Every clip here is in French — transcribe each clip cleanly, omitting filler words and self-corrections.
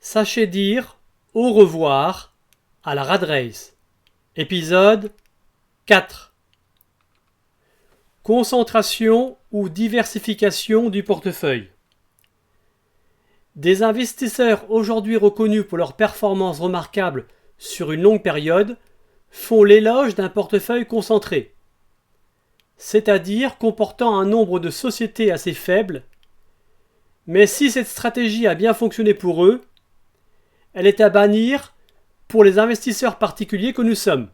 Sachez dire au revoir à la rat race. Épisode 4. Concentration ou diversification du portefeuille. Des investisseurs aujourd'hui reconnus pour leurs performances remarquables sur une longue période font l'éloge d'un portefeuille concentré, c'est-à-dire comportant un nombre de sociétés assez faible, mais si cette stratégie a bien fonctionné pour eux, elle est à bannir pour les investisseurs particuliers que nous sommes.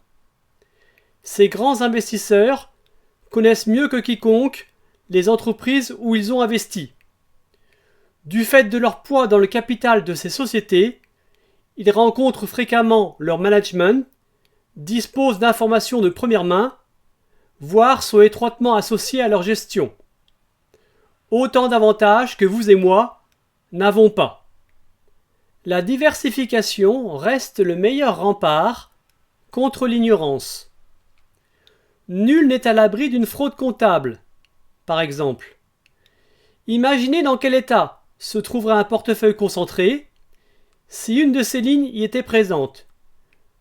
Ces grands investisseurs connaissent mieux que quiconque les entreprises où ils ont investi. Du fait de leur poids dans le capital de ces sociétés, ils rencontrent fréquemment leur management, disposent d'informations de première main, voire sont étroitement associés à leur gestion. Autant d'avantages que vous et moi n'avons pas. La diversification reste le meilleur rempart contre l'ignorance. Nul n'est à l'abri d'une fraude comptable, par exemple. Imaginez dans quel état se trouverait un portefeuille concentré si une de ces lignes y était présente.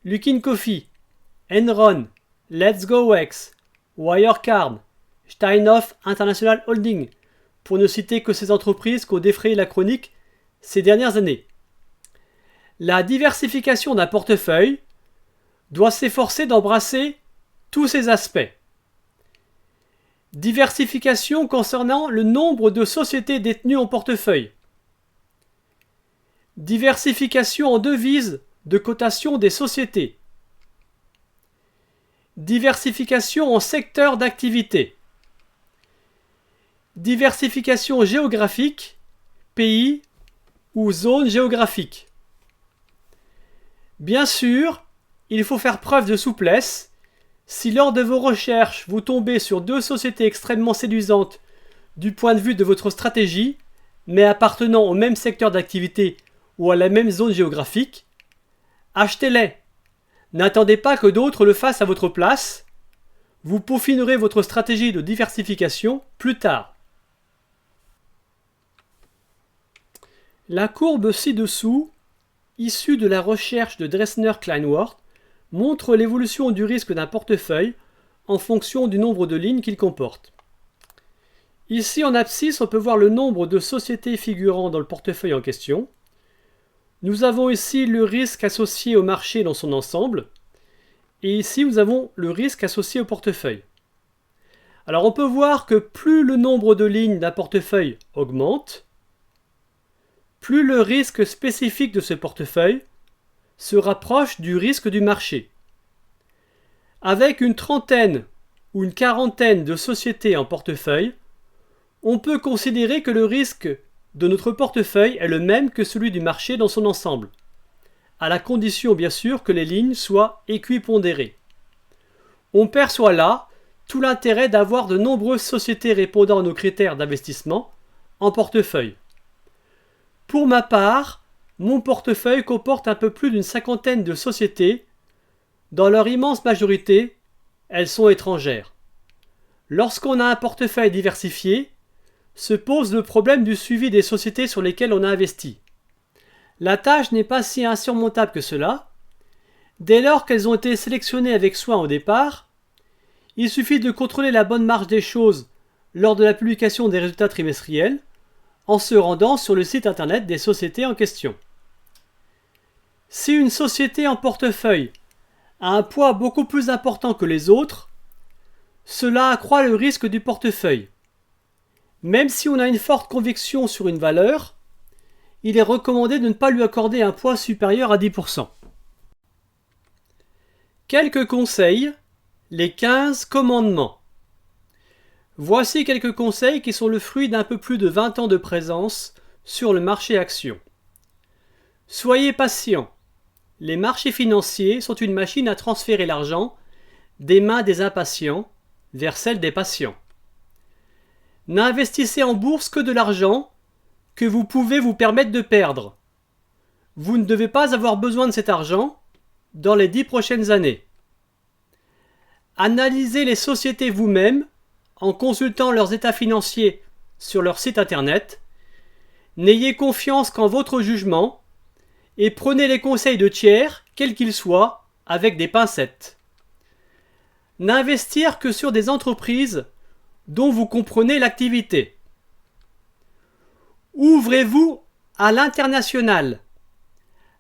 Luckin Coffee, Enron, Let's Go X, Wirecard, Steinhoff International Holding, pour ne citer que ces entreprises qui ont défrayé la chronique ces dernières années. La diversification d'un portefeuille doit s'efforcer d'embrasser tous ces aspects. Diversification concernant le nombre de sociétés détenues en portefeuille. Diversification en devises de cotation des sociétés. Diversification en secteur d'activité. Diversification géographique, pays ou zone géographique. Bien sûr, il faut faire preuve de souplesse. Si lors de vos recherches, vous tombez sur deux sociétés extrêmement séduisantes du point de vue de votre stratégie, mais appartenant au même secteur d'activité ou à la même zone géographique, achetez-les. N'attendez pas que d'autres le fassent à votre place. Vous peaufinerez votre stratégie de diversification plus tard. La courbe ci-dessous, issue de la recherche de Dresner-Kleinwort, montre l'évolution du risque d'un portefeuille en fonction du nombre de lignes qu'il comporte. Ici en abscisse, on peut voir le nombre de sociétés figurant dans le portefeuille en question. Nous avons ici le risque associé au marché dans son ensemble. Et ici, nous avons le risque associé au portefeuille. Alors on peut voir que plus le nombre de lignes d'un portefeuille augmente, plus le risque spécifique de ce portefeuille se rapproche du risque du marché. Avec une trentaine ou une quarantaine de sociétés en portefeuille, on peut considérer que le risque de notre portefeuille est le même que celui du marché dans son ensemble, à la condition bien sûr que les lignes soient équipondérées. On perçoit là tout l'intérêt d'avoir de nombreuses sociétés répondant à nos critères d'investissement en portefeuille. Pour ma part, mon portefeuille comporte un peu plus d'une cinquantaine de sociétés. Dans leur immense majorité, elles sont étrangères. Lorsqu'on a un portefeuille diversifié, se pose le problème du suivi des sociétés sur lesquelles on a investi. La tâche n'est pas si insurmontable que cela. Dès lors qu'elles ont été sélectionnées avec soin au départ, il suffit de contrôler la bonne marche des choses lors de la publication des résultats trimestriels, en se rendant sur le site internet des sociétés en question. Si une société en portefeuille a un poids beaucoup plus important que les autres, cela accroît le risque du portefeuille. Même si on a une forte conviction sur une valeur, il est recommandé de ne pas lui accorder un poids supérieur à 10%. Quelques conseils, les 15 commandements. Voici quelques conseils qui sont le fruit d'un peu plus de 20 ans de présence sur le marché action. Soyez patient. Les marchés financiers sont une machine à transférer l'argent des mains des impatients vers celles des patients. N'investissez en bourse que de l'argent que vous pouvez vous permettre de perdre. Vous ne devez pas avoir besoin de cet argent dans les 10 prochaines années. Analysez les sociétés vous-même en consultant leurs états financiers sur leur site internet. N'ayez confiance qu'en votre jugement et prenez les conseils de tiers, quels qu'ils soient, avec des pincettes. N'investir que sur des entreprises dont vous comprenez l'activité. Ouvrez-vous à l'international.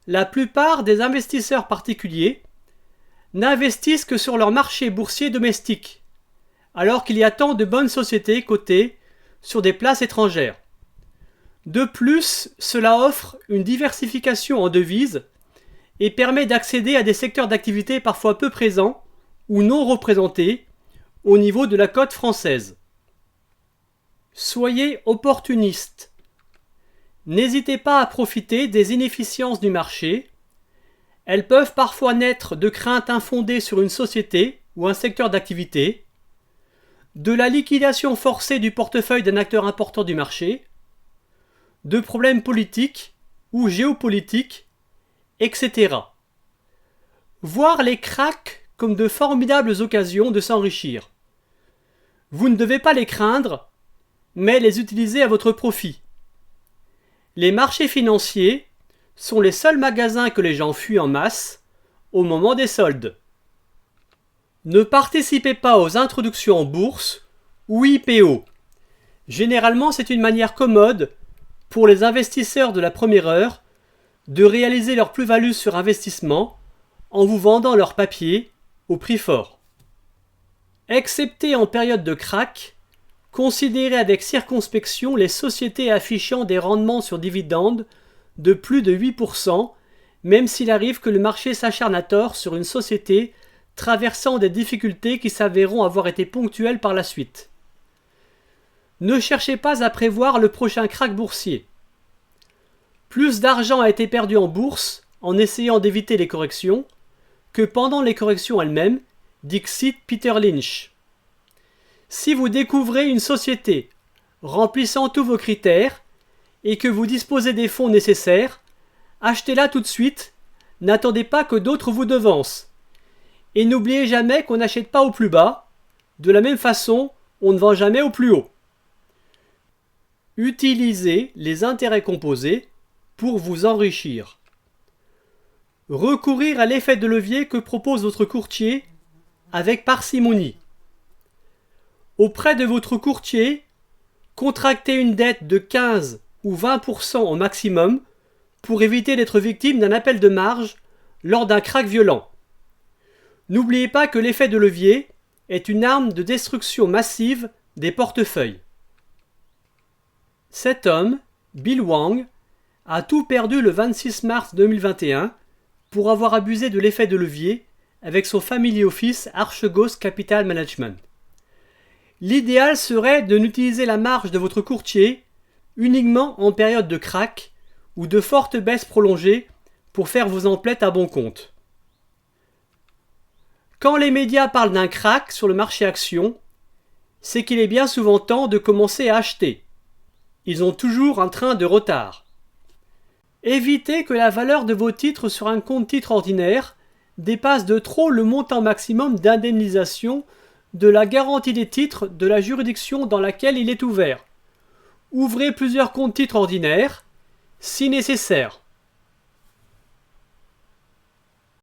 La plupart des investisseurs particuliers n'investissent que sur leur marché boursier domestique, alors qu'il y a tant de bonnes sociétés cotées sur des places étrangères. De plus, cela offre une diversification en devises et permet d'accéder à des secteurs d'activité parfois peu présents ou non représentés au niveau de la cote française. Soyez opportuniste. N'hésitez pas à profiter des inefficiences du marché. Elles peuvent parfois naître de craintes infondées sur une société ou un secteur d'activité, de la liquidation forcée du portefeuille d'un acteur important du marché, de problèmes politiques ou géopolitiques, etc. Voir les cracks comme de formidables occasions de s'enrichir. Vous ne devez pas les craindre, mais les utiliser à votre profit. Les marchés financiers sont les seuls magasins que les gens fuient en masse au moment des soldes. Ne participez pas aux introductions en bourse ou IPO. Généralement, c'est une manière commode pour les investisseurs de la première heure de réaliser leur plus-value sur investissement en vous vendant leurs papiers au prix fort. Excepté en période de krach, considérez avec circonspection les sociétés affichant des rendements sur dividendes de plus de 8%, même s'il arrive que le marché s'acharne à tort sur une société traversant des difficultés qui s'avéreront avoir été ponctuelles par la suite. Ne cherchez pas à prévoir le prochain krach boursier. Plus d'argent a été perdu en bourse en essayant d'éviter les corrections que pendant les corrections elles-mêmes, dixit Peter Lynch. Si vous découvrez une société remplissant tous vos critères et que vous disposez des fonds nécessaires, achetez-la tout de suite, n'attendez pas que d'autres vous devancent. Et n'oubliez jamais qu'on n'achète pas au plus bas, de la même façon, on ne vend jamais au plus haut. Utilisez les intérêts composés pour vous enrichir. Recourir à l'effet de levier que propose votre courtier avec parcimonie. Auprès de votre courtier, contractez une dette de 15 ou 20% au maximum pour éviter d'être victime d'un appel de marge lors d'un krach violent. N'oubliez pas que l'effet de levier est une arme de destruction massive des portefeuilles. Cet homme, Bill Hwang, a tout perdu le 26 mars 2021 pour avoir abusé de l'effet de levier avec son family office Archegos Capital Management. L'idéal serait de n'utiliser la marge de votre courtier uniquement en période de krach ou de fortes baisses prolongées pour faire vos emplettes à bon compte. Quand les médias parlent d'un krach sur le marché action, c'est qu'il est bien souvent temps de commencer à acheter. Ils ont toujours un train de retard. Évitez que la valeur de vos titres sur un compte titre ordinaire dépasse de trop le montant maximum d'indemnisation de la garantie des titres de la juridiction dans laquelle il est ouvert. Ouvrez plusieurs comptes titres ordinaires, si nécessaire.